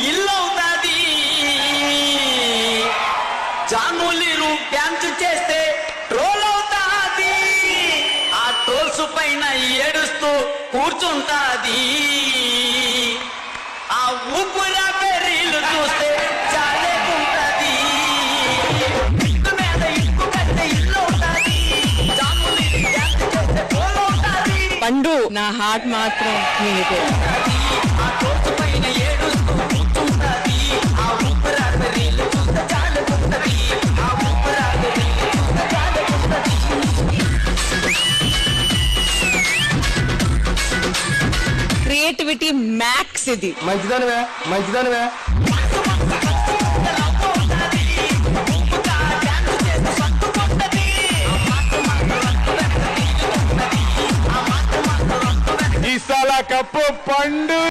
ఇల్లవుతాది. జాములీరు dance చేస్తే troll అవుతాది. ఆ ట్రోల్స్ పైన ఏడుస్తూ కూర్చుంటాది. ఆ ఊపురా పెరీలు చూస్తే చాలేకుంటది. ఇట్టు మీద ఇట్టు కట్టే ఇల్లవుతాది. జాములీరు డ్యాన్స్ చేస్తే ట్రోల్ అవుతాది. పండు నా హార్ట్ మాత్రం నీదే. ఆ ట్రోల్స్ పైన ఏడుస్తూ కూర్చుంటాది. ఆ ఊపురా పెరీలు చూస్తే చాలేకుంటది. ఆ ఊపురా పెరీలు చూస్తే చాలేకుంటది. క్రియేటివిటీ మ్యాక్స్ ఇది. మంచిదానివే మంచిదానివే. ఈసాల కప్పు పండు.